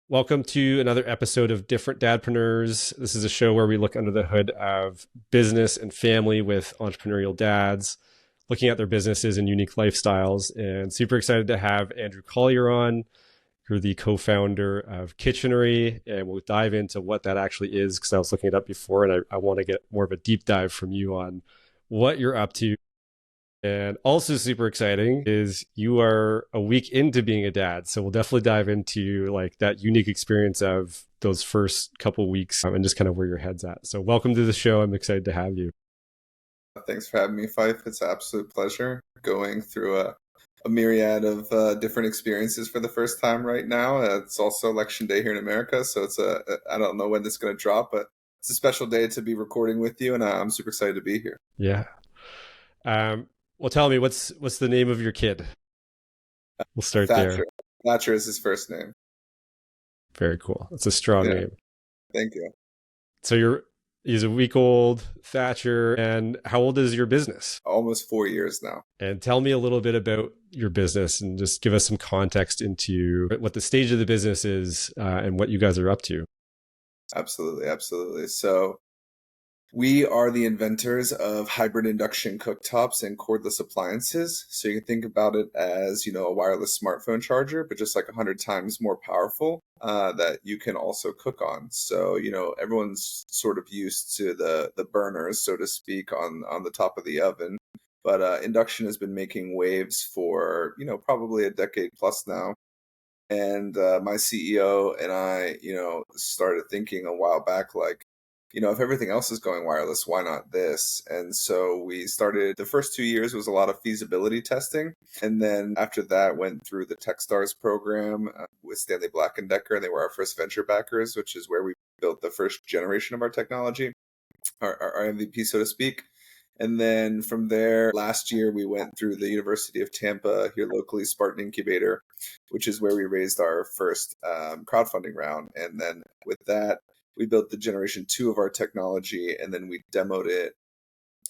Welcome to another episode of Different Dadpreneurs. This is a show where we look under the hood of business and family with entrepreneurial dads, looking at their businesses and unique lifestyles. And super excited to have Andrew Collier on. You're the co-founder of Kitchenry, and we'll dive into what that actually is because I was looking it up before, and I want to get more of a deep dive from you on what you're up to. And also super exciting is you are a week into being a dad. So we'll definitely dive into like that unique experience of those first couple weeks and just kind of where your head's at. So welcome to the show. I'm excited to have you. Thanks for having me, Fyfe. It's an absolute pleasure going through a myriad of different experiences for the first time right now. It's also election day here in America, so I don't know when this is going to drop, but it's a special day to be recording with you, and I'm super excited to be here. Yeah. Well, tell me what's the name of your kid? We'll start there. Thatcher. Thatcher is his first name. Very cool. It's a strong Yeah, name. thank you. So he's a week old, Thatcher. And how old is your business? Almost 4 years now. And tell me a little bit about your business and just give us some context into what the stage of the business is and what you guys are up to. Absolutely, absolutely. So we are the inventors of hybrid induction cooktops and cordless appliances. So you can think about it as, a wireless smartphone charger, but just like 100 times more powerful that you can also cook on. So, everyone's sort of used to the burners, so to speak, on the top of the oven. But induction has been making waves for, probably a decade plus now. And my CEO and I, started thinking a while back, like, if everything else is going wireless, why not this? And so we started, the first 2 years was a lot of feasibility testing. And then after that went through the Techstars program with Stanley Black & Decker, and they were our first venture backers, which is where we built the first generation of our technology, our MVP, so to speak. And then from there, last year, we went through the University of Tampa, here locally, Spartan Incubator, which is where we raised our first crowdfunding round. And then with that, we built the generation 2 of our technology, and then we demoed it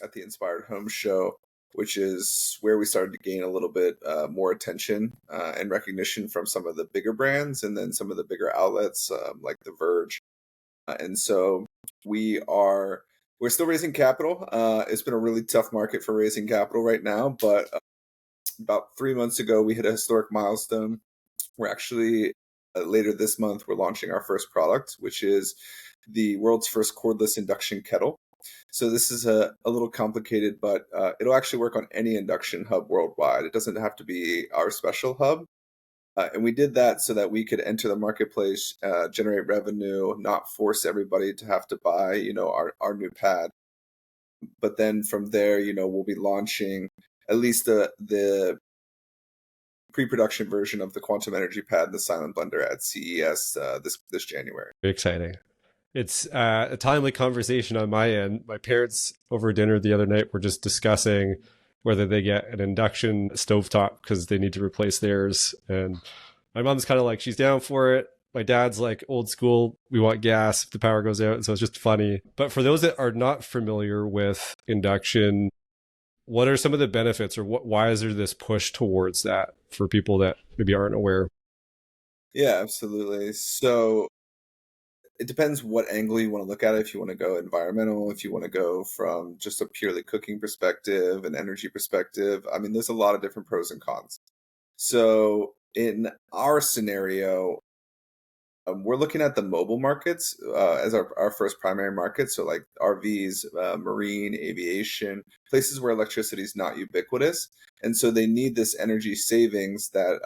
at the Inspired Home Show, which is where we started to gain a little bit more attention and recognition from some of the bigger brands and then some of the bigger outlets like The Verge. And so we're still raising capital. It's been a really tough market for raising capital right now, but about 3 months ago, we hit a historic milestone. We're actually later this month, we're launching our first product, which is the world's first cordless induction kettle. So this is a little complicated, but it'll actually work on any induction hub worldwide. It doesn't have to be our special hub. And we did that so that we could enter the marketplace, generate revenue, not force everybody to have to buy, our new pad. But then from there, we'll be launching at least the pre-production version of the quantum energy pad and the silent blender at CES this January. Very exciting. It's a timely conversation on my end. My parents over dinner the other night were just discussing whether they get an induction stovetop because they need to replace theirs. And my mom's kind of like, she's down for it. My dad's like, old school, we want gas if the power goes out. So it's just funny. But for those that are not familiar with induction, what are some of the benefits or why is there this push towards that for people that maybe aren't aware? Yeah, absolutely. So it depends what angle you want to look at it. If you want to go environmental, if you want to go from just a purely cooking perspective, an energy perspective. I mean, there's a lot of different pros and cons. So in our scenario, we're looking at the mobile markets as our first primary market. So like RVs, marine, aviation, places where electricity is not ubiquitous. And so they need this energy savings that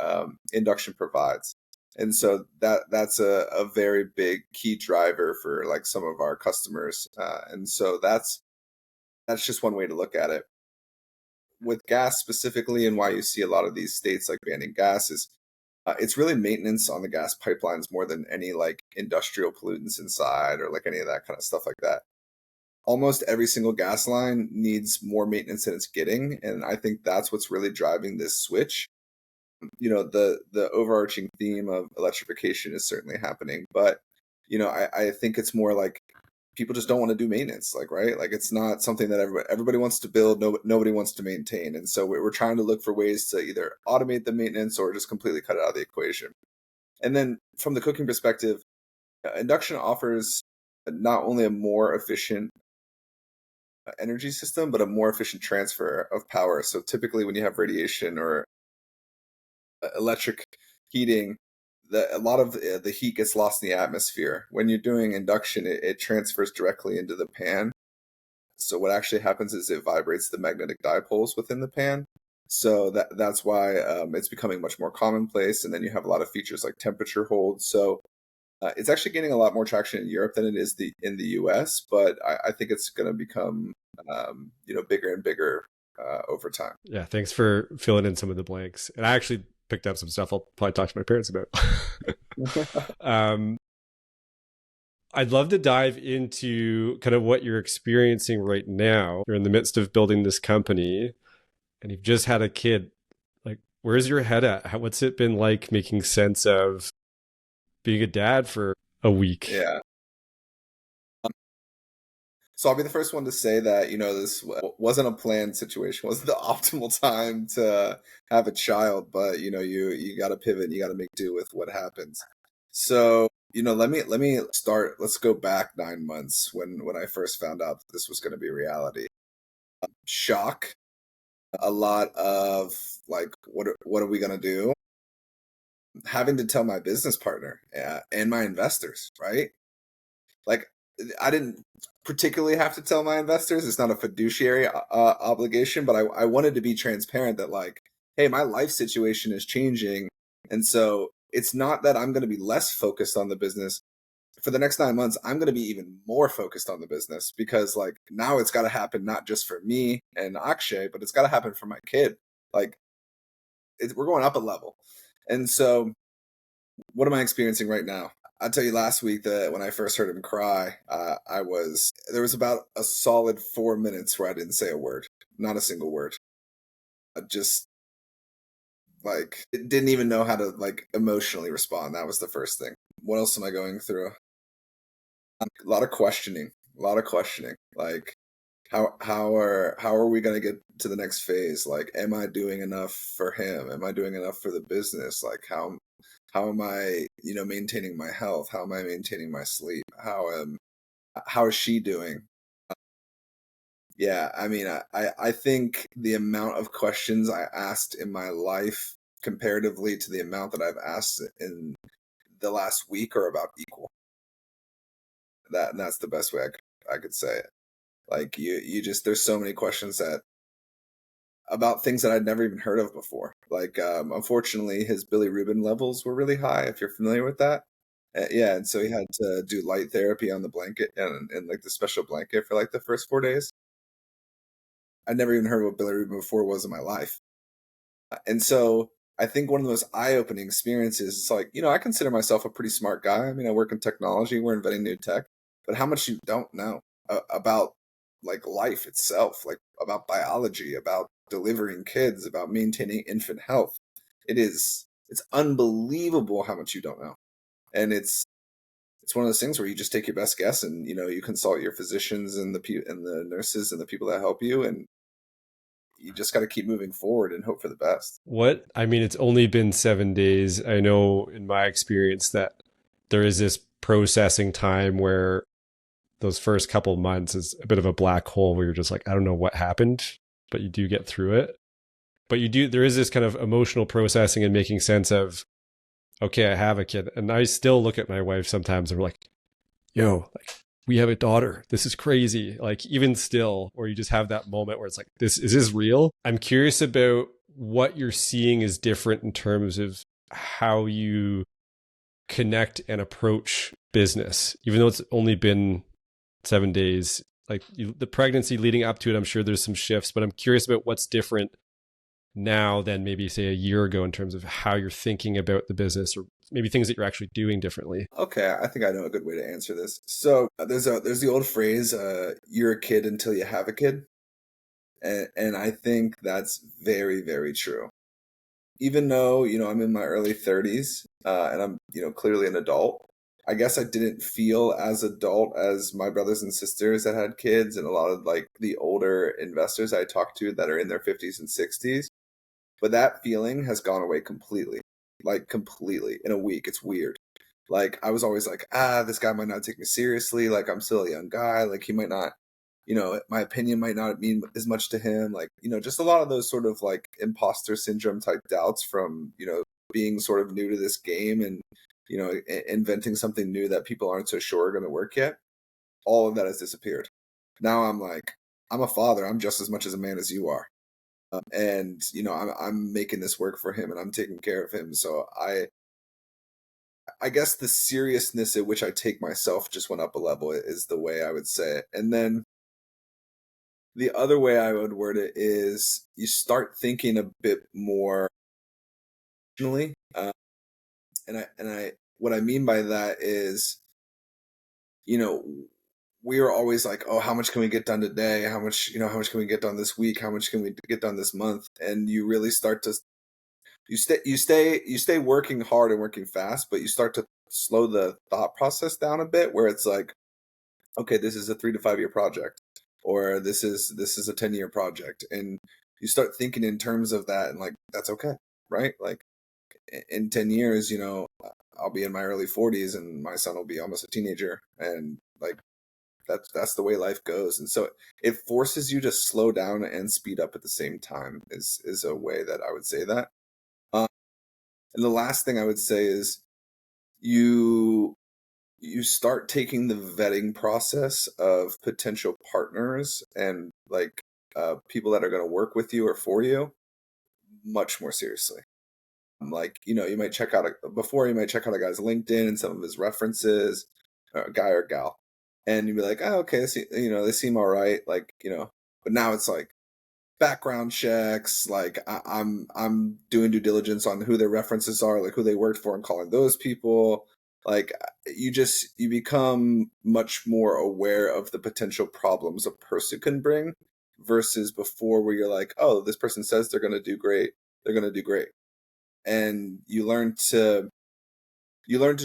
induction provides. And so that's a very big key driver for like some of our customers. And so that's just one way to look at it. With gas specifically, and why you see a lot of these states like banning gas is it's really maintenance on the gas pipelines more than any like industrial pollutants inside or like any of that kind of stuff like that. Almost every single gas line needs more maintenance than it's getting. And I think that's what's really driving this switch. The overarching theme of electrification is certainly happening, but I think it's more like people just don't want to do maintenance, like, right? Like it's not something that everybody wants to build. Nobody wants to maintain. And so we're trying to look for ways to either automate the maintenance or just completely cut it out of the equation. And then from the cooking perspective, induction offers not only a more efficient energy system, but a more efficient transfer of power. So typically, when you have radiation or electric heating, a lot of the heat gets lost in the atmosphere. When you're doing induction, it transfers directly into the pan. So what actually happens is it vibrates the magnetic dipoles within the pan. So that's why it's becoming much more commonplace. And then you have a lot of features like temperature hold. So it's actually gaining a lot more traction in Europe than it is in the US, but I think it's going to become bigger and bigger over time. Yeah, thanks for filling in some of the blanks. And I actually picked up some stuff I'll probably talk to my parents about. I'd love to dive into kind of what you're experiencing right now. You're in the midst of building this company and you've just had a kid. Like, where's your head at? What's it been like making sense of being a dad for a week? Yeah. So I'll be the first one to say that, this wasn't a planned situation, wasn't the optimal time to have a child, but you got to pivot, and you got to make do with what happens. So, let me start. Let's go back 9 months when I first found out that this was going to be reality. Shock, a lot of like, what are we going to do? Having to tell my business partner and my investors, right? Like, I didn't particularly have to tell my investors. It's not a fiduciary obligation, but I wanted to be transparent that, like, hey, my life situation is changing. And so it's not that I'm going to be less focused on the business. For the next 9 months, I'm going to be even more focused on the business because, like, now it's got to happen not just for me and Akshay, but it's got to happen for my kid. Like, we're going up a level. And so what am I experiencing right now? I'll tell you, last week that when I first heard him cry, there was about a solid 4 minutes where I didn't say a word, not a single word. I just didn't even know how to emotionally respond. That was the first thing. What else am I going through? A lot of questioning, like how are we going to get to the next phase? Like, am I doing enough for him? Am I doing enough for the business? Like, how am I, maintaining my health? How am I maintaining my sleep? How is she doing? Yeah, I mean, I think the amount of questions I asked in my life comparatively to the amount that I've asked in the last week are about equal. That's the best way I could say it. Like, you just, there's so many questions about things that I'd never even heard of before. Like, unfortunately, his bilirubin levels were really high, if you're familiar with that. Yeah, and so he had to do light therapy on the blanket and like the special blanket for like the first 4 days. I'd never even heard what bilirubin before was in my life. And so I think one of the most eye-opening experiences is like, I consider myself a pretty smart guy. I mean, I work in technology, we're inventing new tech, but how much you don't know about like life itself, like about biology, about delivering kids, about maintaining infant health. It's unbelievable how much you don't know. And it's one of those things where you just take your best guess and, you consult your physicians and the nurses and the people that help you, and you just got to keep moving forward and hope for the best. I mean, it's only been 7 days. I know in my experience that there is this processing time where those first couple of months is a bit of a black hole where you're just like, I don't know what happened, but you do get through it. But there is this kind of emotional processing and making sense of, okay, I have a kid. And I still look at my wife sometimes and we're like, yo, like, we have a daughter. This is crazy. Like, even still, or you just have that moment where it's like, is this real? I'm curious about what you're seeing is different in terms of how you connect and approach business, even though it's only been 7 days. Like, the pregnancy leading up to it, I'm sure there's some shifts, but I'm curious about what's different now than maybe say a year ago in terms of how you're thinking about the business, or maybe things that you're actually doing differently. Okay, I think I know a good way to answer this. So there's the old phrase, "You're a kid until you have a kid," and I think that's very, very true. Even though I'm in my early 30s and I'm clearly an adult, I guess I didn't feel as adult as my brothers and sisters that had kids, and a lot of like the older investors I talked to that are in their 50s and 60s. But that feeling has gone away completely. like completely in a week. It's weird. Like I was always like, this guy might not take me seriously. Like I'm still a young guy. Like he might not, my opinion might not mean as much to him. Like, just a lot of those sort of like imposter syndrome type doubts from, being sort of new to this game and, inventing something new that people aren't so sure are going to work yet. All of that has disappeared. Now I'm like, I'm a father. I'm just as much as a man as you are. And, I'm making this work for him and I'm taking care of him. So I guess the seriousness at which I take myself just went up a level is the way I would say it. And then the other way I would word it is you start thinking a bit more rationally. What I mean by that is, you know, we were always like, oh, how much can we get done today? How much can we get done this week? How much can we get done this month? And you really start to, you stay working hard and working fast, but you start to slow the thought process down a bit where it's like, okay, this is a 3 to 5 year project, or this is a 10-year project. And you start thinking in terms of that and like, that's okay. Right. Like in 10 years, I'll be in my early 40s and my son will be almost a teenager. And like, that's the way life goes. And so it forces you to slow down and speed up at the same time is a way that I would say that. And the last thing I would say is you start taking the vetting process of potential partners and like people that are going to work with you or for you much more seriously. Like, you might check out you might check out a guy's LinkedIn and some of his references, a guy or gal, and you'd be like, oh, okay, they seem all right, like, but now it's like background checks, like I'm doing due diligence on who their references are, like who they worked for and calling those people. Like you become much more aware of the potential problems a person can bring versus before where you're like, oh, this person says they're going to do great. They're going to do great. And you learn to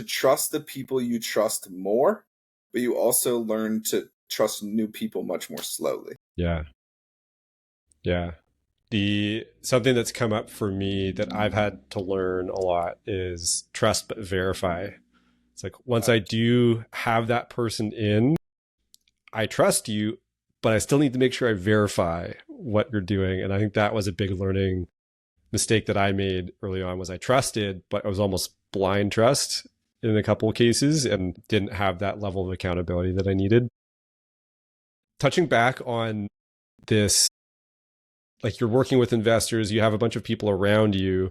trust the people you trust more, but you also learn to trust new people much more slowly. Yeah. Yeah. The something that's come up for me that I've had to learn a lot is trust but verify. It's like once I do have that person in, I trust you, but I still need to make sure I verify what you're doing. And I think that was a big learning mistake that I made early on was I trusted, but I was almost blind trust in a couple of cases and didn't have that level of accountability that I needed. Touching back on this, like you're working with investors, you have a bunch of people around you.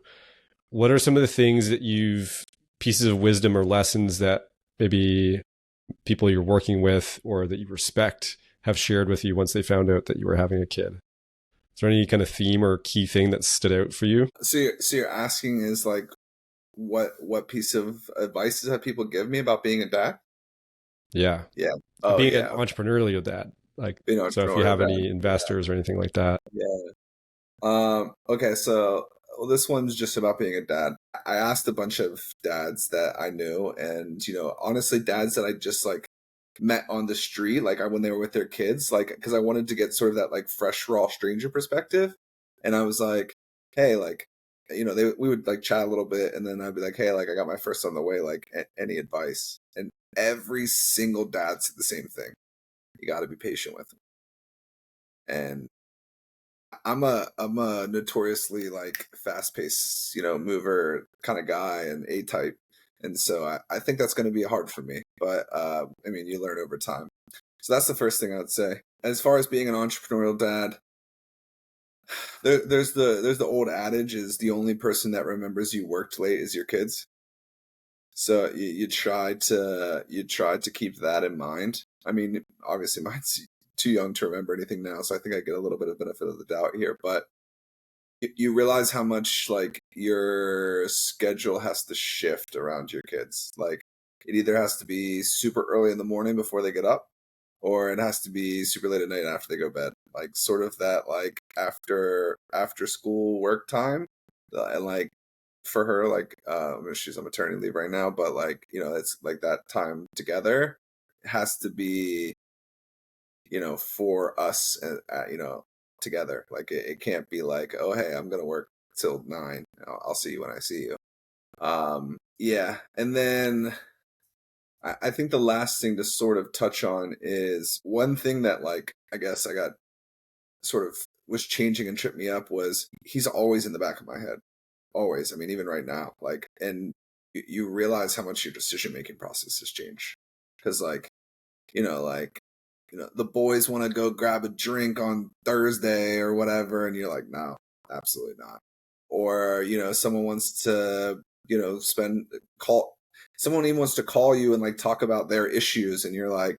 What are some of the things that pieces of wisdom or lessons that maybe people you're working with or that you respect have shared with you once they found out that you were having a kid? Is there any kind of theme or key thing that stood out for you? So you're asking is like, what piece of advice have people give me about being a dad? Yeah. Yeah. Oh Being an yeah. entrepreneurial dad. Like, Being an so if you entrepreneur have dad. any investors or anything like that. Yeah. Okay, so this one's just about being a dad. I asked a bunch of dads that I knew, and honestly, dads that I just like met on the street, like when they were with their kids, like because I wanted to get sort of that like fresh, raw stranger perspective. And I was like, hey, like, we would like chat a little bit, and then I'd be like, hey, like I got my first on the way, like any advice? And every single dad said the same thing: you got to be patient with them. And I'm a notoriously like fast paced, mover kind of guy and A type. And so I think that's going to be hard for me. But I mean, you learn over time. So that's the first thing I would say. As far as being an entrepreneurial dad, there's the old adage is the only person that remembers you worked late is your kids. So you try to keep that in mind. I mean, obviously mine's too young to remember anything now, so I think I get a little bit of benefit of the doubt here. But you realize how much like your schedule has to shift around your kids. Like it either has to be super early in the morning before they get up, or it has to be super late at night after they go to bed. Like sort of that like after school work time, and like for her like she's on maternity leave right now, but like it's like that time together has to be for us, together. Like it can't be like, oh, hey, I'm going to work till 9. I'll see you when I see you. Yeah. And then I think the last thing to sort of touch on is one thing that, like, I guess I got sort of was changing and tripped me up was he's always in the back of my head. Always. I mean, even right now. Like, and you realize how much your decision making process has changed. Because, like, the boys want to go grab a drink on Thursday or whatever, and you're like, no, absolutely not. Or, someone wants to, call, someone even wants to call you and like talk about their issues, and you're like,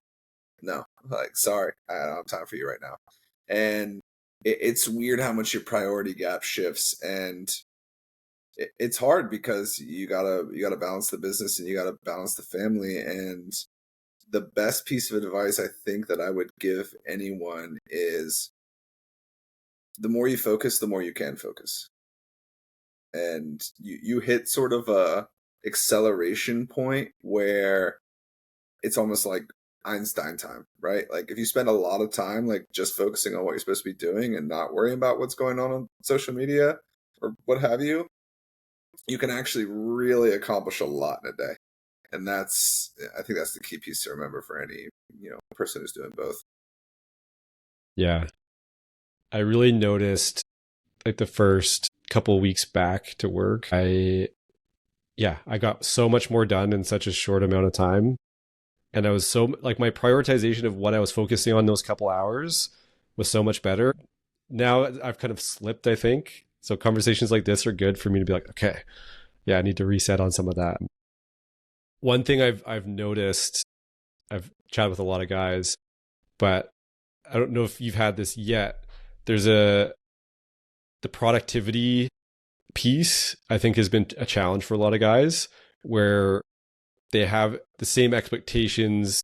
no, like, sorry, I don't have time for you right now. And it's weird how much your priority gap shifts, and it's hard because you gotta balance the business and you gotta balance the family. And the best piece of advice I think that I would give anyone is the more you focus, the more you can focus. And you hit sort of a acceleration point where it's almost like Einstein time, right? Like if you spend a lot of time like just focusing on what you're supposed to be doing and not worrying about what's going on social media or what have you, you can actually really accomplish a lot in a day. And I think that's the key piece to remember for any, person who's doing both. Yeah. I really noticed like the first couple weeks back to work, I got so much more done in such a short amount of time. And I was so like my prioritization of what I was focusing on those couple hours was so much better. Now I've kind of slipped, I think. So conversations like this are good for me to be like, okay, yeah, I need to reset on some of that. One thing I've noticed, I've chatted with a lot of guys, but I don't know if you've had this yet. There's the productivity piece, I think, has been a challenge for a lot of guys where they have the same expectations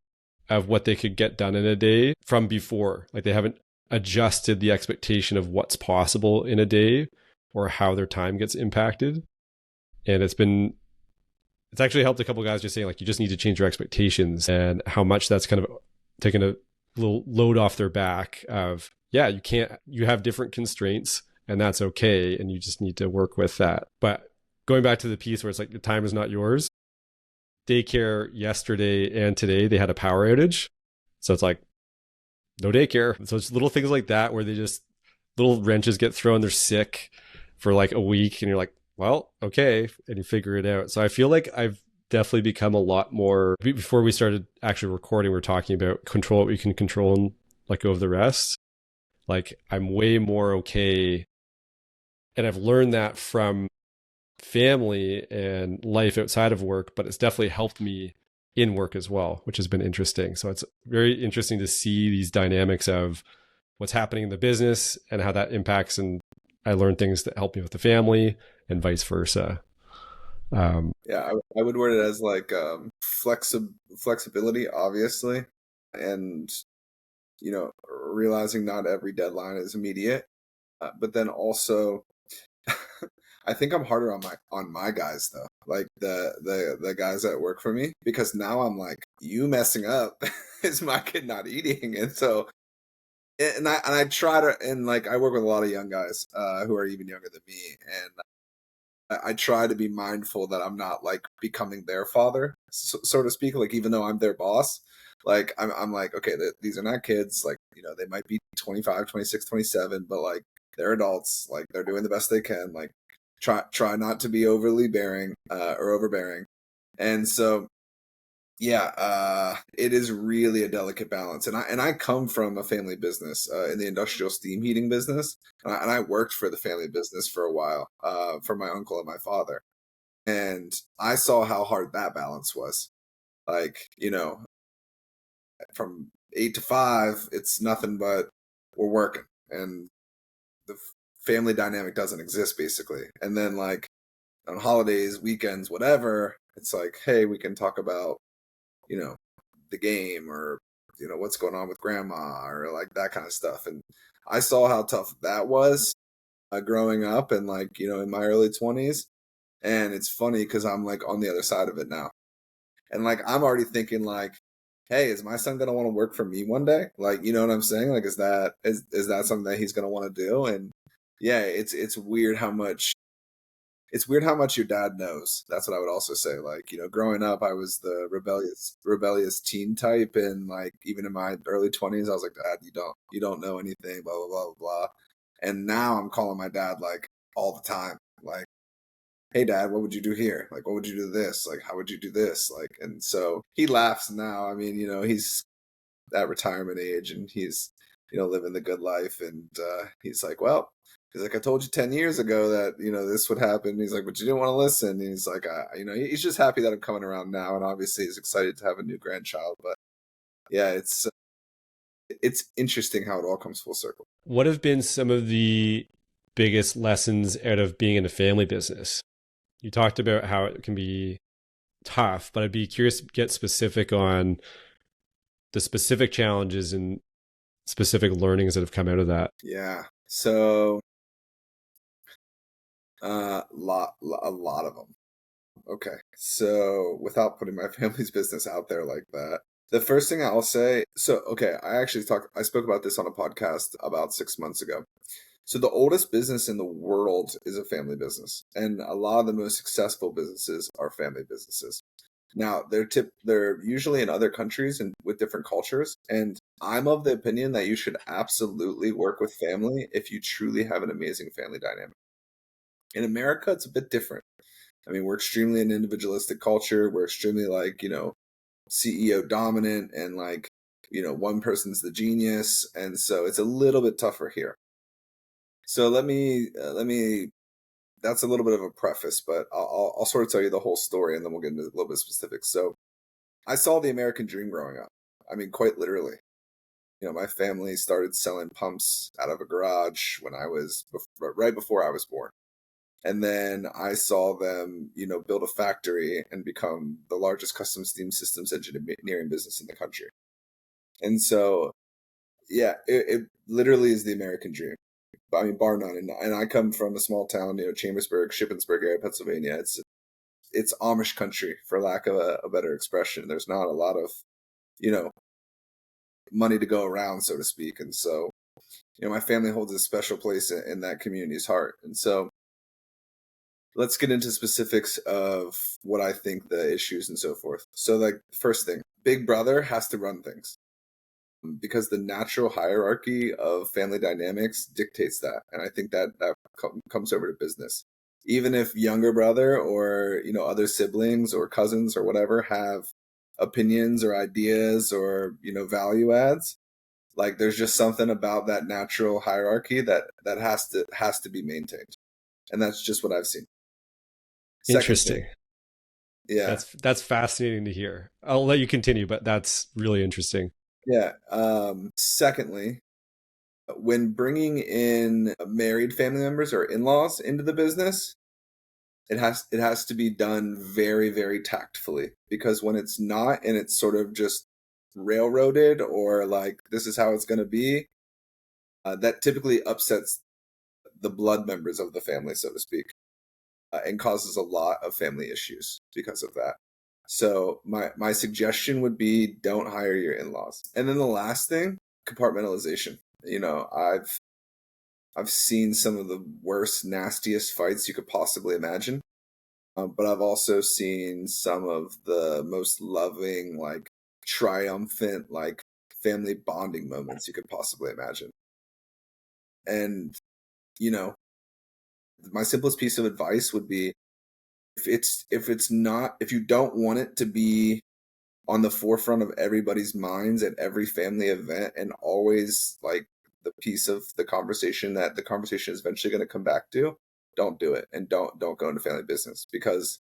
of what they could get done in a day from before. Like they haven't adjusted the expectation of what's possible in a day or how their time gets impacted. And it's actually helped a couple of guys just saying like, you just need to change your expectations, and how much that's kind of taken a little load off their back of, yeah, you have different constraints and that's okay. And you just need to work with that. But going back to the piece where it's like the time is not yours, daycare yesterday and today, they had a power outage. So it's like, no daycare. So it's little things like that where they just, little wrenches get thrown, they're sick for like a week. And you're like, well, okay. And you figure it out. So I feel like I've definitely become a lot more, before we started actually recording, we are talking about control what we can control and let go of the rest. Like I'm way more okay. And I've learned that from family and life outside of work, but it's definitely helped me in work as well, which has been interesting. So it's very interesting to see these dynamics of what's happening in the business and how that impacts. And I learn things that help me with the family and vice versa. Yeah, I would word it as like flexibility, obviously, and realizing not every deadline is immediate, but then also, I think I'm harder on my guys though, like the guys that work for me, because now I'm like, you messing up is my kid not eating, and so and I try to, and like I work with a lot of young guys who are even younger than me, and I try to be mindful that I'm not like becoming their father, so to speak. Like even though I'm their boss, like I'm like, okay, these are not kids. Like they might be 25, 26, 27, but like they're adults. Like they're doing the best they can. Like try not to be overly bearing or overbearing. And so yeah, it is really a delicate balance. And I come from a family business in the industrial steam heating business, and I worked for the family business for a while for my uncle and my father, and I saw how hard that balance was. Like from 8 to 5, it's nothing but we're working, and the family dynamic doesn't exist basically. And then like on holidays, weekends, whatever, it's like, hey, we can talk about you know the game or what's going on with grandma or like that kind of stuff. And I saw how tough that was growing up and like in my early 20s. And it's funny because I'm like on the other side of it now, and like I'm already thinking like, hey, is my son gonna want to work for me one day? Like, you know what I'm saying? Like, is that something that he's gonna want to do? And yeah, it's weird how much it's weird how much your dad knows. That's what I would also say. Like, growing up, I was the rebellious teen type, and like even in my early 20s, I was like, Dad, you don't know anything, blah blah blah blah blah. And now I'm calling my dad like all the time, like, hey Dad, what would you do here? Like, what would you do this? Like, how would you do this? Like, and so he laughs now. I mean, he's at retirement age, and he's living the good life, and he's like, well, he's like, I told you 10 years ago that this would happen. He's like, but you didn't want to listen. And he's like, he's just happy that I'm coming around now, and obviously he's excited to have a new grandchild. But yeah, it's interesting how it all comes full circle. What have been some of the biggest lessons out of being in a family business? You talked about how it can be tough, but I'd be curious to get specific on the specific challenges and specific learnings that have come out of that. Yeah, so a lot of them. Okay. So without putting my family's business out there like that, the first thing I'll say, okay, I spoke about this on a podcast about 6 months ago. So the oldest business in the world is a family business, and a lot of the most successful businesses are family businesses. Now, they're usually in other countries and with different cultures, and I'm of the opinion that you should absolutely work with family if you truly have an amazing family dynamic. In America, it's a bit different. I mean, we're extremely an individualistic culture. We're extremely like, CEO dominant, and like, one person's the genius. And so it's a little bit tougher here. So that's a little bit of a preface, but I'll sort of tell you the whole story, and then we'll get into a little bit of specifics. So I saw the American dream growing up. I mean, quite literally. My family started selling pumps out of a garage when right before I was born. And then I saw them, build a factory and become the largest custom steam systems engineering business in the country. And so, yeah, it literally is the American dream. I mean, bar none. And I come from a small town, Chambersburg, Shippensburg area, Pennsylvania. It's Amish country, for lack of a better expression. There's not a lot of, money to go around, so to speak. And so, my family holds a special place in that community's heart. And so, let's get into specifics of what I think the issues and so forth. So, like, first thing, Big Brother has to run things because the natural hierarchy of family dynamics dictates that. And I think that comes over to business. Even if younger brother or, other siblings or cousins or whatever have opinions or ideas or, value adds, like there's just something about that natural hierarchy that has to be maintained. And that's just what I've seen. Second thing, Interesting. yeah, That's fascinating to hear. I'll let you continue, but that's really interesting. yeah. Secondly, when bringing in married family members or in-laws into the business, it has to be done very, very tactfully, because when it's not and it's sort of just railroaded or like this is how it's going to be, that typically upsets the blood members of the family, so to speak, and causes a lot of family issues because of that. So my suggestion would be don't hire your in-laws. And then the last thing, compartmentalization. I've seen some of the worst, nastiest fights you could possibly imagine. But I've also seen some of the most loving, like triumphant, like family bonding moments you could possibly imagine. And, you know, my simplest piece of advice would be if you don't want it to be on the forefront of everybody's minds at every family event and always like the piece of the conversation that the conversation is eventually going to come back to, don't do it, and don't go into family business. Because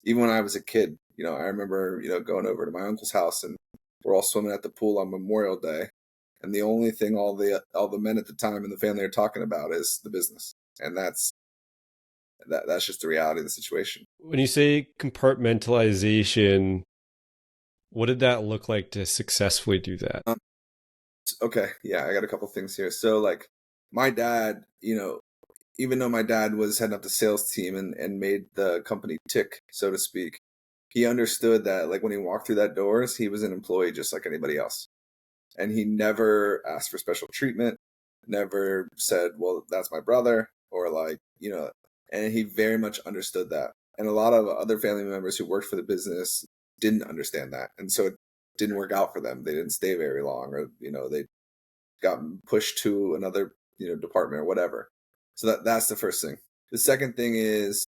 even when I was a kid, I remember, going over to my uncle's house, and we're all swimming at the pool on Memorial Day, and the only thing all the men at the time in the family are talking about is the business. And that's just the reality of the situation. When you say compartmentalization, what did that look like to successfully do that? Okay, yeah, I got a couple things here. So like my dad, even though my dad was heading up the sales team and made the company tick, so to speak, he understood that like when he walked through that doors, he was an employee just like anybody else. And he never asked for special treatment, never said, well, that's my brother, or like, And he very much understood that. And a lot of other family members who worked for the business didn't understand that. And so it didn't work out for them. They didn't stay very long, or, they got pushed to another, department or whatever. So that's the first thing. The second thing is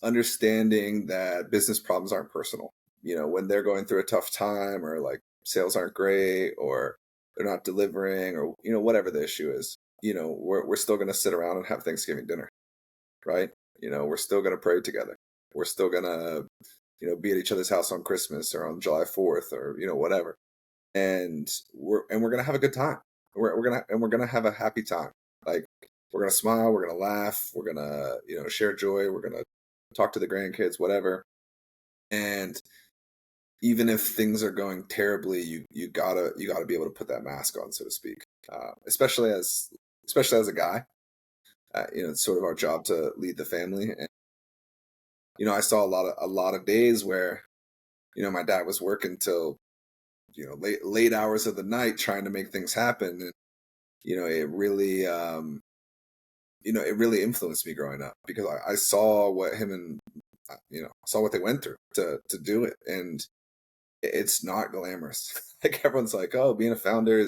understanding that business problems aren't personal. When they're going through a tough time, or like sales aren't great, or they're not delivering, or, whatever the issue is, we're still going to sit around and have Thanksgiving dinner, right? We're still going to pray together. We're still going to, be at each other's house on Christmas or on July 4th, or, whatever. And we're going to have a good time. We're going to have a happy time. Like, we're going to smile, we're going to laugh, we're going to, share joy, we're going to talk to the grandkids, whatever. And even if things are going terribly, you gotta be able to put that mask on, so to speak. Especially as a guy, it's sort of our job to lead the family. And I saw a lot of days where, my dad was working till, late hours of the night trying to make things happen, and it really it really influenced me growing up, because I saw what him and saw what they went through to do it, and it's not glamorous. Like, everyone's like, oh, being a founder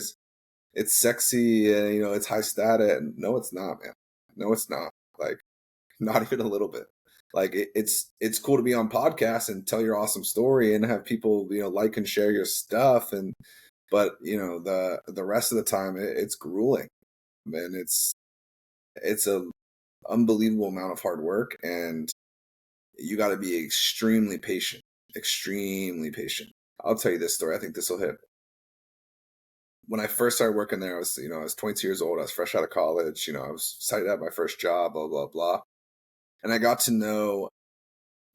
it's sexy and it's high status, and no, it's not, man. No, it's not. Like, not even a little bit. Like, it's cool to be on podcasts and tell your awesome story and have people like and share your stuff, but the rest of the time it's grueling, man. It's a unbelievable amount of hard work, and you got to be extremely patient. Extremely patient. I'll tell you this story. I think this will hit. When I first started working there, I was 22 years old. I was fresh out of college. I was excited to have my first job, blah, blah, blah. And I got to know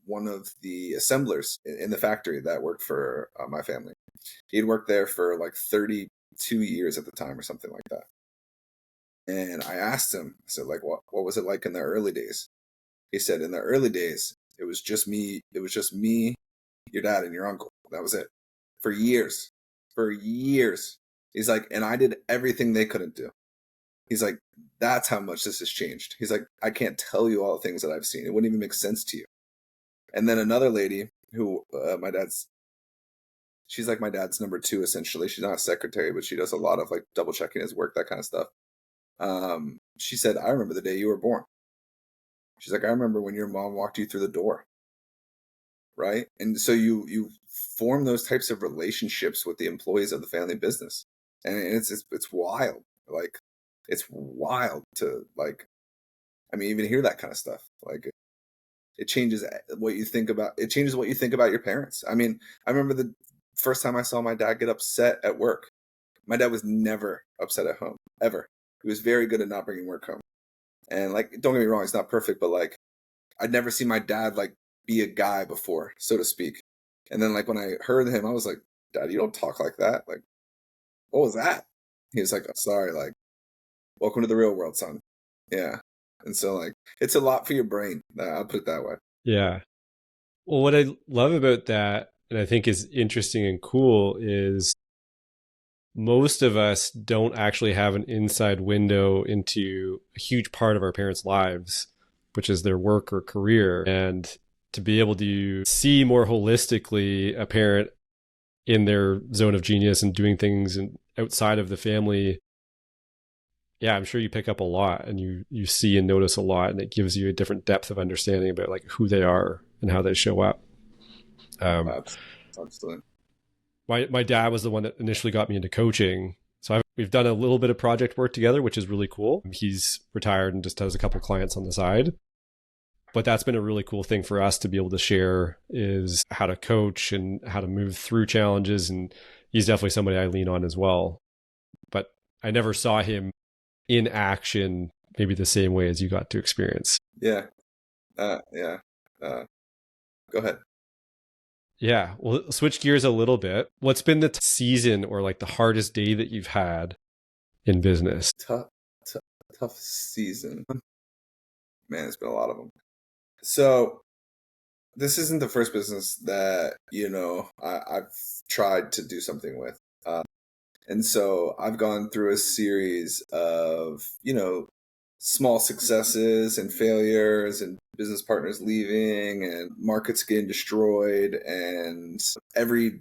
one of the assemblers in the factory that worked for my family. He'd worked there for like 32 years at the time, or something like that. And I asked him, I said, like, what was it like in the early days? He said, in the early days, it was just me, your dad, and your uncle. That was it. For years. For years. He's like, and I did everything they couldn't do. He's like, that's how much this has changed. He's like, I can't tell you all the things that I've seen. It wouldn't even make sense to you. And then another lady who she's like my dad's number two, essentially. She's not a secretary, but she does a lot of like double checking his work, that kind of stuff. She said, I remember the day you were born. She's like, I remember when your mom walked you through the door. Right. And so you form those types of relationships with the employees of the family business. And it's wild. Like, it's wild to, like, I mean, even hear that kind of stuff. Like, it changes what you think about. It changes what you think about your parents. I mean, I remember the first time I saw my dad get upset at work. My dad was never upset at home, ever. He was very good at not bringing work home. And, like, don't get me wrong, he's not perfect, but, like, I'd never seen my dad, like, be a guy before, so to speak. And then, like, when I heard him, I was like, Dad, you don't talk like that. Like, what was that? He was like, oh, sorry, like, welcome to the real world, son. Yeah. And so, like, it's a lot for your brain. I'll put it that way. Yeah. Well, what I love about that, and I think is interesting and cool, is most of us don't actually have an inside window into a huge part of our parents' lives, which is their work or career. And to be able to see more holistically a parent in their zone of genius and doing things outside of the family, yeah, I'm sure you pick up a lot, and you see and notice a lot, and it gives you a different depth of understanding about like who they are and how they show up. Absolutely. My dad was the one that initially got me into coaching. So we've done a little bit of project work together, which is really cool. He's retired and just has a couple clients on the side. But that's been a really cool thing for us to be able to share, is how to coach and how to move through challenges. And he's definitely somebody I lean on as well. But I never saw him in action maybe the same way as you got to experience. Yeah. Yeah. Go ahead. Yeah. Well, switch gears a little bit. What's been the season or like the hardest day that you've had in business? Tough season. Man, it's been a lot of them. So this isn't the first business that, I've tried to do something with. And so I've gone through a series of, small successes and failures and business partners leaving and markets getting destroyed and every,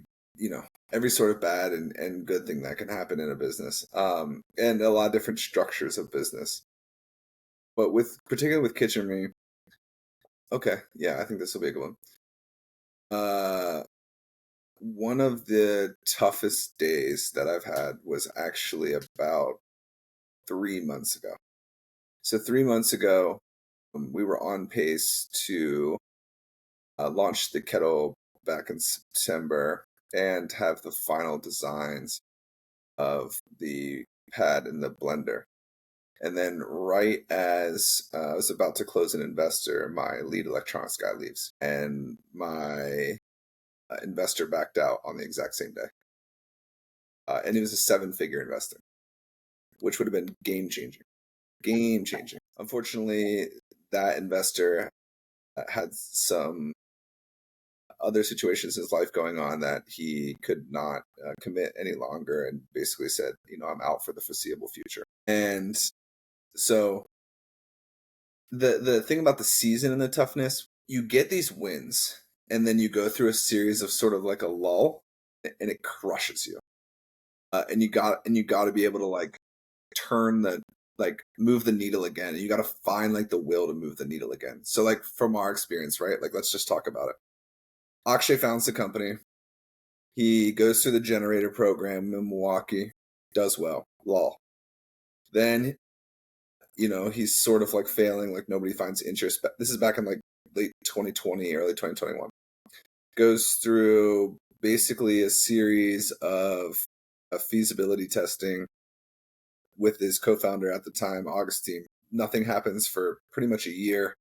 every sort of bad and good thing that can happen in a business, and a lot of different structures of business. But particularly with Kitchenry, okay, yeah, I think this will be a good one. One of the toughest days that I've had was actually about 3 months ago. So 3 months ago, we were on pace to launch the kettle back in September and have the final designs of the pad and the blender. And then right as I was about to close an investor, my lead electronics guy leaves. And my investor backed out on the exact same day. And he was a 7-figure investor, which would have been game changing. Game changing. Unfortunately, that investor had some other situations in his life going on that he could not commit any longer, and basically said, I'm out for the foreseeable future. And so the thing about the season and the toughness, you get these wins and then you go through a series of sort of like a lull, and it crushes you. And you got to be able to like move the needle again. You got to find like the will to move the needle again. So like from our experience, right? Like let's just talk about it. Akshay founds the company. He goes through the generator program in Milwaukee, does well, lull. Then, he's sort of like failing, like nobody finds interest. This is back in like late 2020, early 2021. Goes through basically a series of feasibility testing with his co-founder at the time, Augustine. Nothing happens for pretty much a year.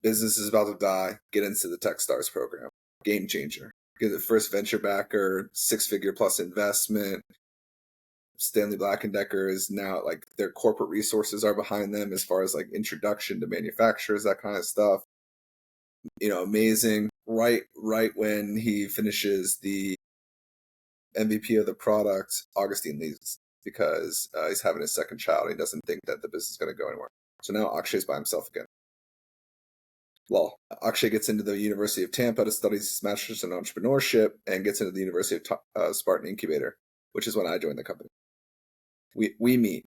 Business is about to die. Get into the Techstars program. Game changer. Get the first venture backer, 6-figure plus investment. Stanley Black & Decker is now like their corporate resources are behind them as far as like introduction to manufacturers, that kind of stuff. Amazing. Right when he finishes the MVP of the product, Augustine leaves because he's having his second child. He doesn't think that the business is going to go anywhere. So now Akshay's by himself again. Well, Akshay gets into the University of Tampa to study his master's in entrepreneurship and gets into the University of Spartan Incubator, which is when I joined the company. We meet.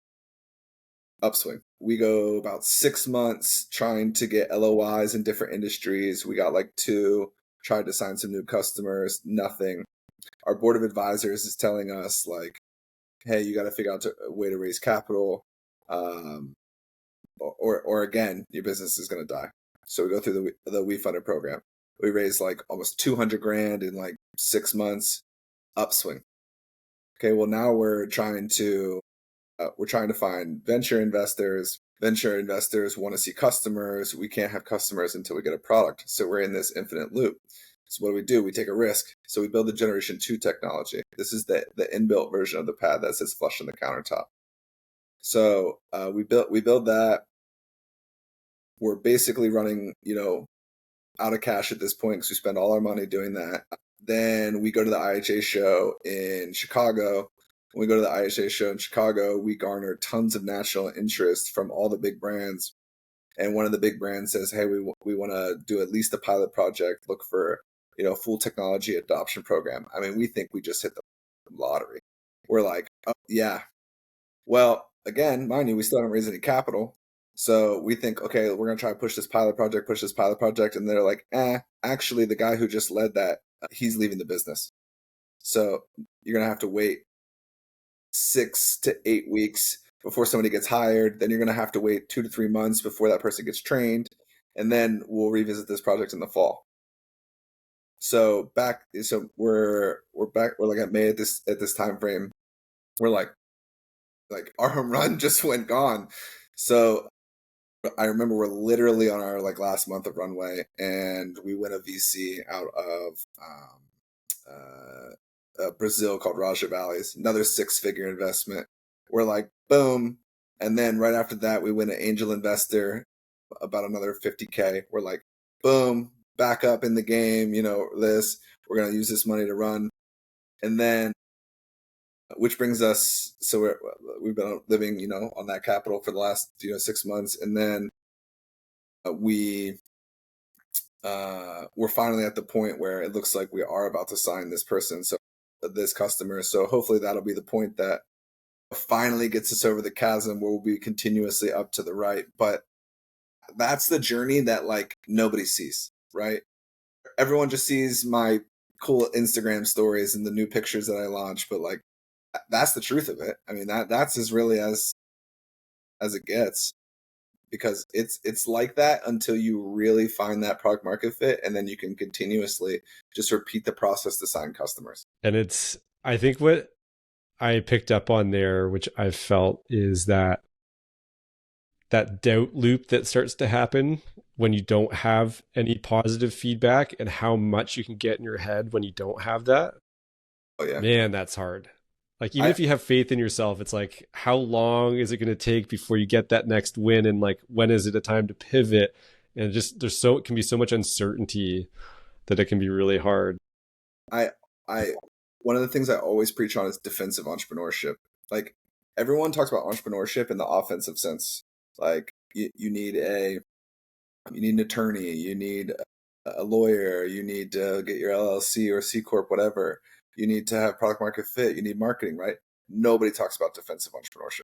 Upswing. We go about 6 months trying to get LOIs in different industries. We got like 2, tried to sign some new customers, nothing. Our board of advisors is telling us like, hey, you got to figure out a way to raise capital, or again, your business is going to die. So we go through the WeFunded program. We raised like almost $200,000 in like 6 months. Upswing. Okay, well now we're trying to find venture investors. Venture investors want to see customers. We can't have customers until we get a product. So we're in this infinite loop. So what do? We take a risk. So we build the Generation 2 technology. This is the inbuilt version of the pad that sits flush on the countertop. So we build that. We're basically running, out of cash at this point because we spend all our money doing that. Then we go to the IHA show in Chicago. When we go to the IHA show in Chicago, we garner tons of national interest from all the big brands. And one of the big brands says, hey, we want to do at least a pilot project, look for, full technology adoption program. I mean, we think we just hit the lottery. We're like, oh, yeah. Well, again, mind you, we still haven't raised any capital. So we think, okay, we're going to try to push this pilot project. And they're like, actually, the guy who just led that, he's leaving the business. So you're going to have to wait 6 to 8 weeks before somebody gets hired. Then you're going to have to wait 2 to 3 months before that person gets trained. And then we'll revisit this project in the fall. So we're back. We're like at May at this time frame. We're like our home run just went gone. So I remember we're literally on our like last month of runway, and we win a VC out of Brazil called Raja Valleys, another 6-figure investment. We're like, boom. And then right after that, we win an angel investor, about another 50K. We're like, boom, back up in the game. We're going to use this money to run. And then which brings us, so we've been living, on that capital for the last, 6 months. And then we're finally at the point where it looks like we are about to sign this person. So this customer. So hopefully that'll be the point that finally gets us over the chasm where we'll be continuously up to the right. But that's the journey that like nobody sees, right? Everyone just sees my cool Instagram stories and the new pictures that I launch, but like that's the truth of it. I mean, that's as really as it gets, because it's like that until you really find that product market fit, and then you can continuously just repeat the process to sign customers. And I think what I picked up on there, which I felt, is that doubt loop that starts to happen when you don't have any positive feedback, and how much you can get in your head when you don't have that. Oh yeah. Man, that's hard. Like, even I if you have faith in yourself, it's like, how long is it going to take before you get that next win? And like, when is it a time to pivot? And just, it can be so much uncertainty that it can be really hard. I I one of the things I always preach on is defensive entrepreneurship. Like, everyone talks about entrepreneurship in the offensive sense. Like, you need an attorney, you need a lawyer, you need to get your LLC or C corp, whatever. You need to have product market fit. You need marketing, right? Nobody talks about defensive entrepreneurship.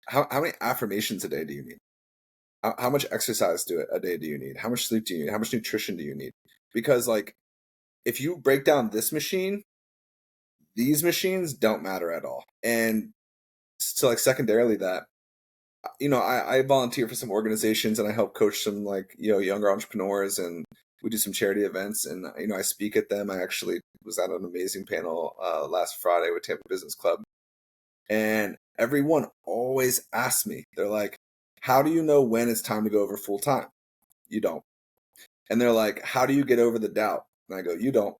How many affirmations a day do you need? How much exercise a day do you need? How much sleep do you need? How much nutrition do you need? Because like, if you break down this machine, these machines don't matter at all. And so like secondarily that, I volunteer for some organizations and I help coach some like, younger entrepreneurs, and we do some charity events, and, I speak at them. I actually was at an amazing panel last Friday with Tampa Business Club, and everyone always asks me, they're like, how do you know when it's time to go over full time? You don't. And they're like, how do you get over the doubt? And I go, you don't.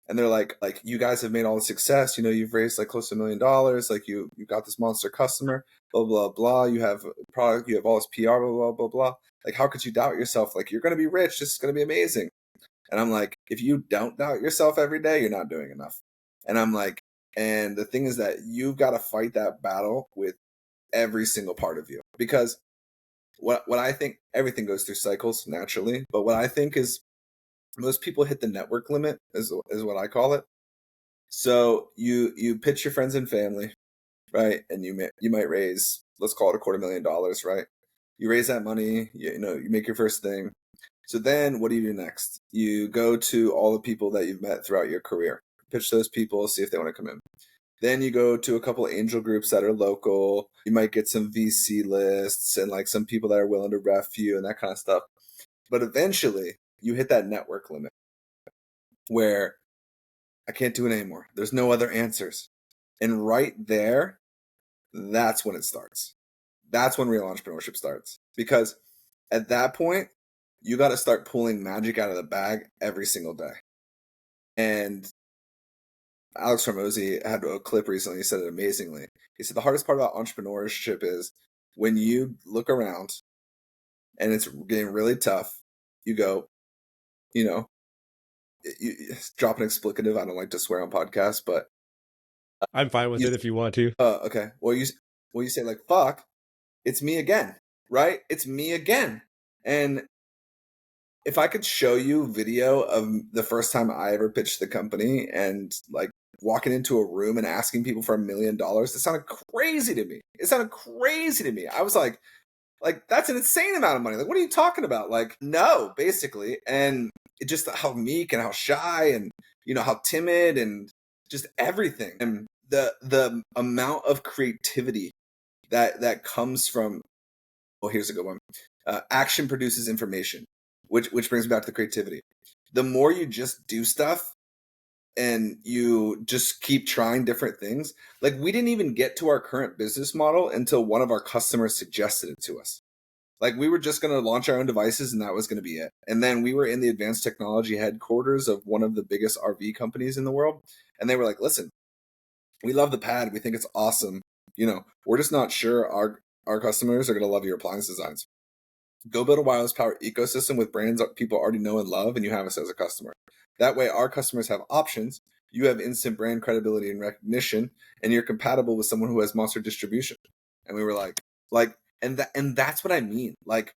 And they're like, you guys have made all the success. You've raised like close to $1 million. Like you got this monster customer, blah, blah, blah. You have a product, you have all this PR, blah, blah, blah, blah. Like, how could you doubt yourself? Like, you're going to be rich. This is going to be amazing. And I'm like, if you don't doubt yourself every day, you're not doing enough. And I'm like, and the thing is that you've got to fight that battle with every single part of you, because what I think, everything goes through cycles naturally. But what I think is, most people hit the network limit, is what I call it. So you pitch your friends and family, right? And you might raise, let's call it $250,000, right? You raise that money, you make your first thing. So then what do you do next? You go to all the people that you've met throughout your career, pitch those people, see if they want to come in. Then you go to a couple of angel groups that are local. You might get some VC lists and like some people that are willing to ref you and that kind of stuff. But eventually you hit that network limit where I can't do it anymore. There's no other answers. And right there, that's when it starts. That's when real entrepreneurship starts. Because at that point, you got to start pulling magic out of the bag every single day. And Alex Hormozy had a clip recently. He said it amazingly. He said the hardest part about entrepreneurship is when you look around and it's getting really tough, you go, you drop an explicative. I don't like to swear on podcasts, but I'm fine with it if you want to. Okay. Well, you say like, fuck, it's me again, right? It's me again. And if I could show you video of the first time I ever pitched the company and like walking into a room and asking people for $1 million, it sounded crazy to me. I was like, that's an insane amount of money. Like, what are you talking about? Like, no, basically. And it just how meek and how shy and, how timid and just everything. And the amount of creativity that comes from, well, here's a good one. Action produces information, which brings me back to the creativity. The more you just do stuff and you just keep trying different things, like we didn't even get to our current business model until one of our customers suggested it to us. Like, we were just going to launch our own devices and that was going to be it. And then we were in the advanced technology headquarters of one of the biggest RV companies in the world. And they were like, listen, we love the pad. We think it's awesome. We're just not sure our customers are going to love your appliance designs. Go build a wireless power ecosystem with brands that people already know and love, and you have us as a customer. That way our customers have options. you have instant brand credibility and recognition, and you're compatible with someone who has monster distribution. And we were and that's what I mean. Like,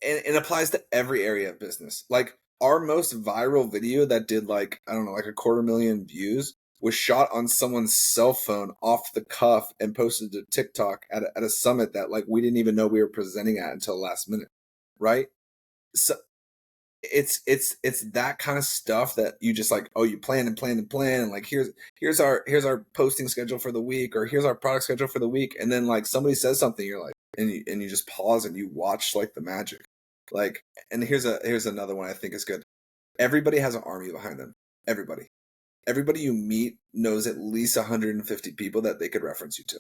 and it applies to every area of business. Like, our most viral video that did like, I don't know, like a 250,000 views was shot on someone's cell phone off the cuff and posted to TikTok at a summit that like we didn't even know we were presenting at until the last minute. Right. So it's that kind of stuff that you just like, oh, you plan and plan and plan, and like here's our posting schedule for the week, or here's our product schedule for the week, and then like somebody says something, you're like, and you just pause and you watch like the magic. Like, and here's another one I think is good. Everybody has an army behind them. Everybody you meet knows at least 150 people that they could reference you to.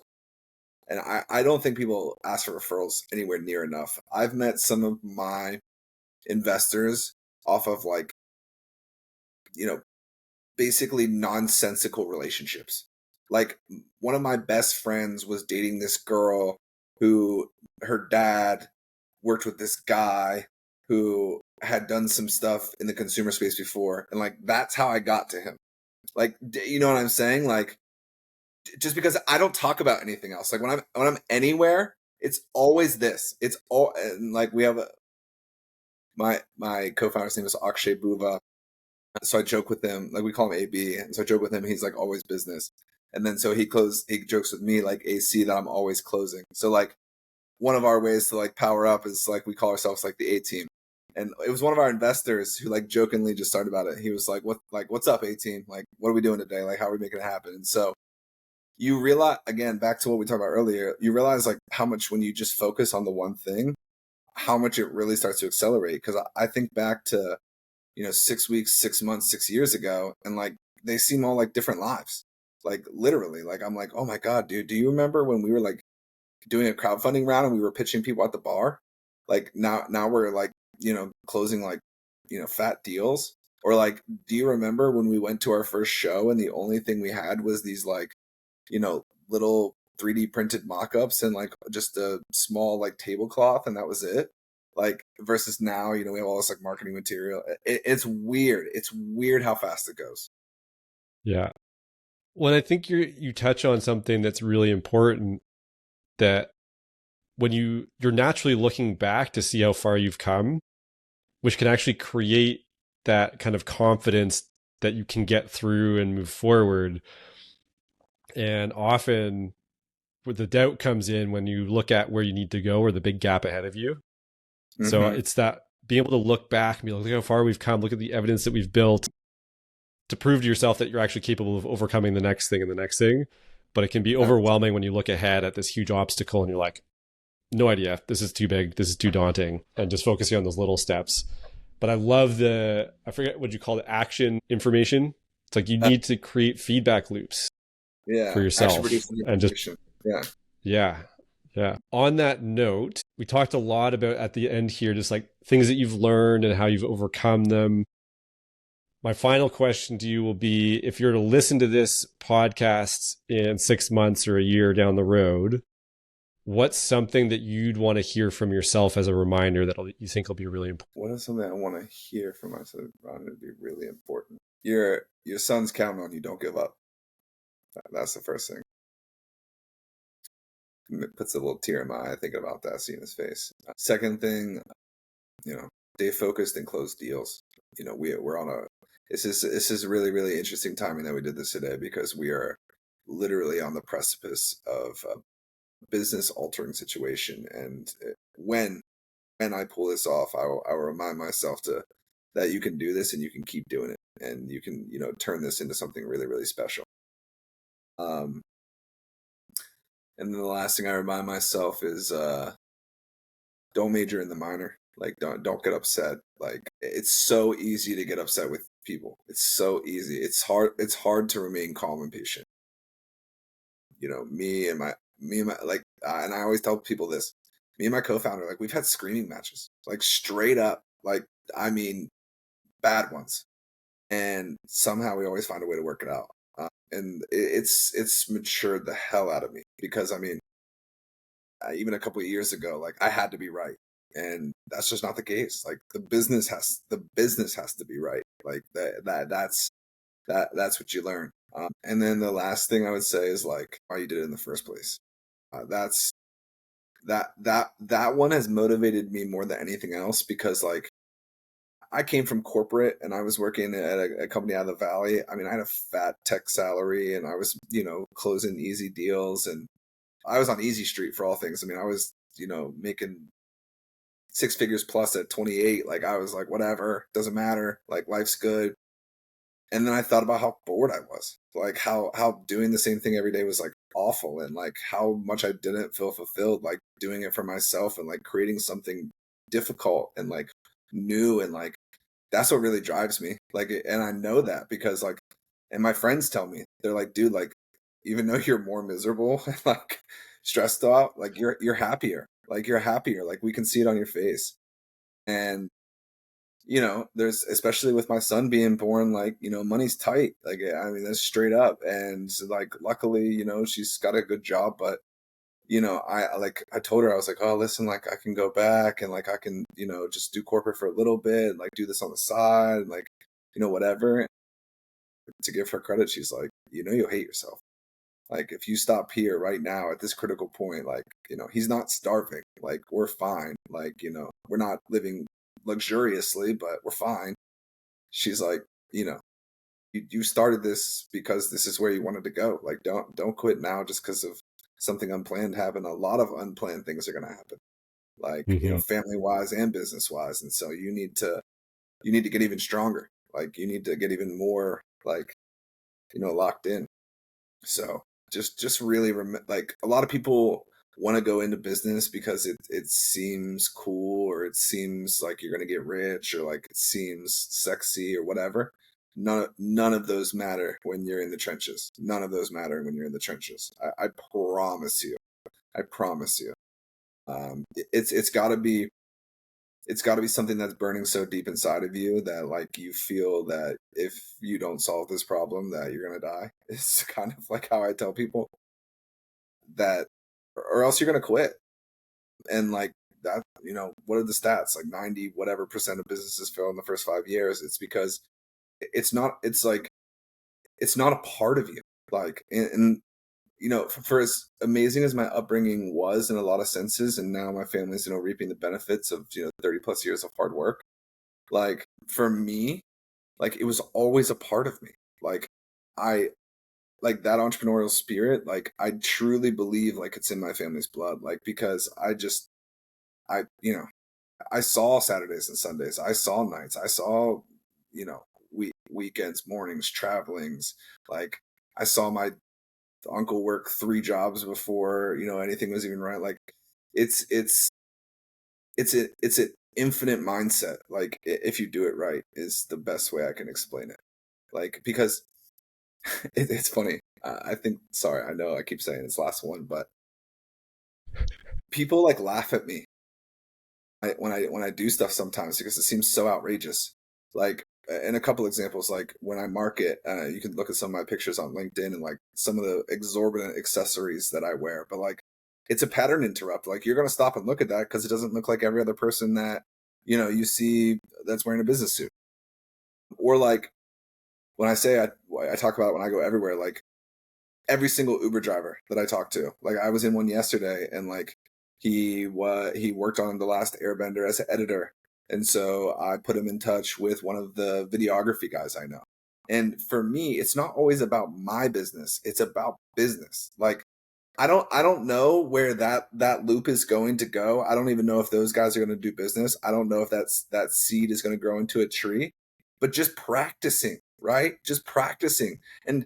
And I don't think people ask for referrals anywhere near enough. I've met some of my investors off of like, basically nonsensical relationships. Like, one of my best friends was dating this girl who her dad worked with this guy who had done some stuff in the consumer space before, and like that's how I got to him. Like, you know what I'm saying? Like, just because I don't talk about anything else. Like, when I'm anywhere, it's always this. It's all, and like we have my co-founder's name is Akshay Buva. So I joke with him, like we call him AB. And so I joke with him, he's like always business. And then so he jokes with me like AC, that I'm always closing. So like one of our ways to like power up is like we call ourselves like the A team. And it was one of our investors who like jokingly just started about it. He was like, what's up, A team? Like, what are we doing today? Like, how are we making it happen? And so you realize, again, back to what we talked about earlier, you realize like how much when you just focus on the one thing, how much it really starts to accelerate. Cause I think back to, 6 weeks, 6 months, 6 years ago, and like they seem all like different lives. Like, literally, like I'm like, oh my God, dude, do you remember when we were like doing a crowdfunding round and we were pitching people at the bar? Like now we're like, closing like, fat deals. Or like, do you remember when we went to our first show and the only thing we had was these like, little 3D printed mock-ups and like just a small like tablecloth, and that was it? Like, versus now, we have all this like marketing material. It's weird. It's weird how fast it goes. Yeah. Well, I think you touch on something that's really important, that when you're naturally looking back to see how far you've come, which can actually create that kind of confidence that you can get through and move forward. And often where the doubt comes in when you look at where you need to go or the big gap ahead of you. So it's that being able to look back and be like, look how far we've come, look at the evidence that we've built, to prove to yourself that you're actually capable of overcoming the next thing and the next thing. But it can be overwhelming when you look ahead at this huge obstacle and you're like, no idea, this is too big, this is too daunting, and just focusing on those little steps. But I love I forget what you call it, action information. It's like you need to create feedback loops for yourself. And just, yeah. On that note, we talked a lot about at the end here, just like things that you've learned and how you've overcome them. My final question to you will be, if you're to listen to this podcast in 6 months or a year down the road, what's something that you'd want to hear from yourself as a reminder that you think will be really important? What is something I want to hear from myself to be really important? Your son's counting on you. Don't give up. That's the first thing. It puts a little tear in my eye thinking about that, seeing his face. Second thing, stay focused and close deals. We're on this is really, really interesting timing that we did this today, because we are literally on the precipice of a business altering situation. And when I pull this off, I will remind myself that you can do this and you can keep doing it, and you can, turn this into something really, really special. And then the last thing I remind myself is, don't major in the minor. Like, don't get upset. Like, it's so easy to get upset with people. It's so easy. It's hard to remain calm and patient. Me and my like, and I always tell people this. Me and my co-founder, like, we've had screaming matches, like straight up, like, I mean, bad ones, and somehow we always find a way to work it out. And it's matured the hell out of me, because I mean, even a couple of years ago, like, I had to be right, and that's just not the case. Like, the business has to be right. Like, that's That's what you learn. And then the last thing I would say is like why you did it in the first place. That's that one has motivated me more than anything else because like I came from corporate and I was working at a company out of the valley. I mean, I had a fat tech salary and I was, closing easy deals and I was on easy street for all things. I mean, I was, making six figures plus at 28. Like I was like, whatever, doesn't matter. Like life's good. And then I thought about how bored I was, like how doing the same thing every day was like awful, and like how much I didn't feel fulfilled, like doing it for myself and like creating something difficult and like new, and like that's what really drives me. Like, and I know that because like, and my friends tell me they're like, dude, like even though you're more miserable and like stressed out, like you're happier, like you're happier, like we can see it on your face. And there's especially with my son being born, like, money's tight. Like, I mean, that's straight up. And so, like, luckily, she's got a good job, but, I told her, I was like, oh, listen, like, I can go back and like, I can, just do corporate for a little bit, like do this on the side, like, whatever. To give her credit, she's like, you'll hate yourself. Like, if you stop here right now at this critical point, like, he's not starving. Like, we're fine. Like, we're not living luxuriously, but we're fine. She's like, you started this because this is where you wanted to go. Like, don't quit now just because of something unplanned happened. A lot of unplanned things are going to happen, like, Hmm. family wise and business wise. And so you need to get even stronger. Like, you need to get even more, like, locked in. So just really like a lot of people want to go into business because it seems cool, or it seems like you're going to get rich, or like it seems sexy or whatever. None of those matter when you're in the trenches. None of those matter when you're in the trenches. I promise you. I promise you. It's got to be something that's burning so deep inside of you that like you feel that if you don't solve this problem that you're gonna die. It's kind of like how I tell people that, or else you're gonna quit. And like that, what are the stats? Like 90 whatever percent of businesses fail in the first 5 years. It's because it's not. It's like it's not a part of you. Like, and for as amazing as my upbringing was in a lot of senses, and now my family's reaping the benefits of 30 plus years of hard work. Like for me, like it was always a part of me. Like I like that entrepreneurial spirit, like I truly believe like it's in my family's blood. Like because I I saw Saturdays and Sundays, I saw nights, I saw, weekends, mornings, travelings. Like I saw my uncle work 3 jobs before, anything was even right. Like it's it's it's an infinite mindset. Like if you do it right is the best way I can explain it. Like because it's funny. I think. Sorry, I know I keep saying this last one, but people like laugh at me when I do stuff sometimes because it seems so outrageous. Like, in a couple examples, like when I market, you can look at some of my pictures on LinkedIn and like some of the exorbitant accessories that I wear. But like, it's a pattern interrupt. Like, you're gonna stop and look at that because it doesn't look like every other person that you see that's wearing a business suit. Or like when I say I talk about it when I go everywhere, like every single Uber driver that I talked to. Like I was in one yesterday, and like he worked on The Last Airbender as an editor, and so I put him in touch with one of the videography guys I know. And for me, it's not always about my business; it's about business. Like I don't know where that loop is going to go. I don't even know if those guys are going to do business. I don't know if that seed is going to grow into a tree. But just practicing, right? Just practicing. And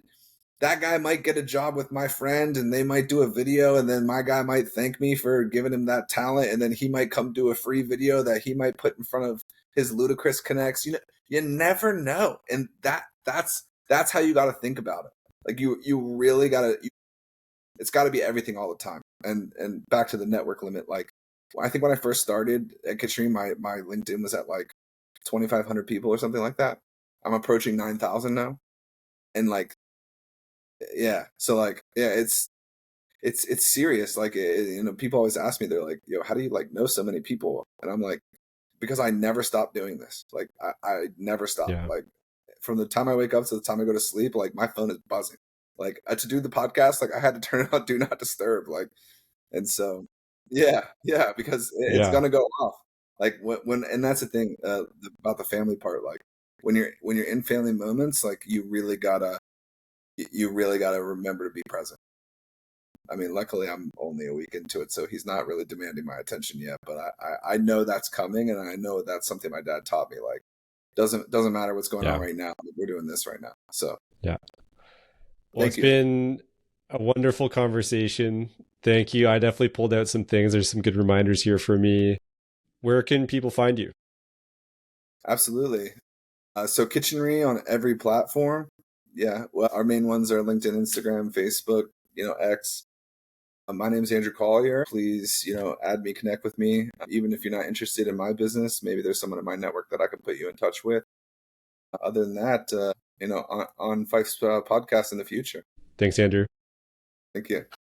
that guy might get a job with my friend and they might do a video, and then my guy might thank me for giving him that talent, and then he might come do a free video that he might put in front of his ludicrous connects. You never know. And that's how you got to think about it. Like you really got to, it's got to be everything all the time. And back to the network limit, like I think when I first started at Kitchenry, my LinkedIn was at like 2,500 people or something like that. I'm approaching 9,000 now. And like, yeah, so like, yeah, it's serious. Like, people always ask me, they're like, how do you like know so many people? And I'm like, because I never stopped doing this. Like I never stopped. Yeah. Like from the time I wake up to the time I go to sleep, like my phone is buzzing. Like to do the podcast, like I had to turn it on do not disturb. Like, and so yeah, because it's Yeah. gonna go off. Like when and that's the thing about the family part. Like when you're in family moments, like you really gotta remember to be present. I mean, luckily I'm only a week into it, so he's not really demanding my attention yet. But I know that's coming, and I know that's something my dad taught me. Like, doesn't matter what's going on Yeah. right now. We're doing this right now. So Yeah. Well, thank it's you, Andrew. been a wonderful conversation. Thank you. I definitely pulled out some things. There's some good reminders here for me. Where can people find you? Absolutely. So Kitchenry on every platform. Yeah. Well, our main ones are LinkedIn, Instagram, Facebook, X. My name is Andrew Collier. Please, add me, connect with me. Even if you're not interested in my business, maybe there's someone in my network that I can put you in touch with. Other than that, on Fyfe's podcast in the future. Thanks, Andrew. Thank you.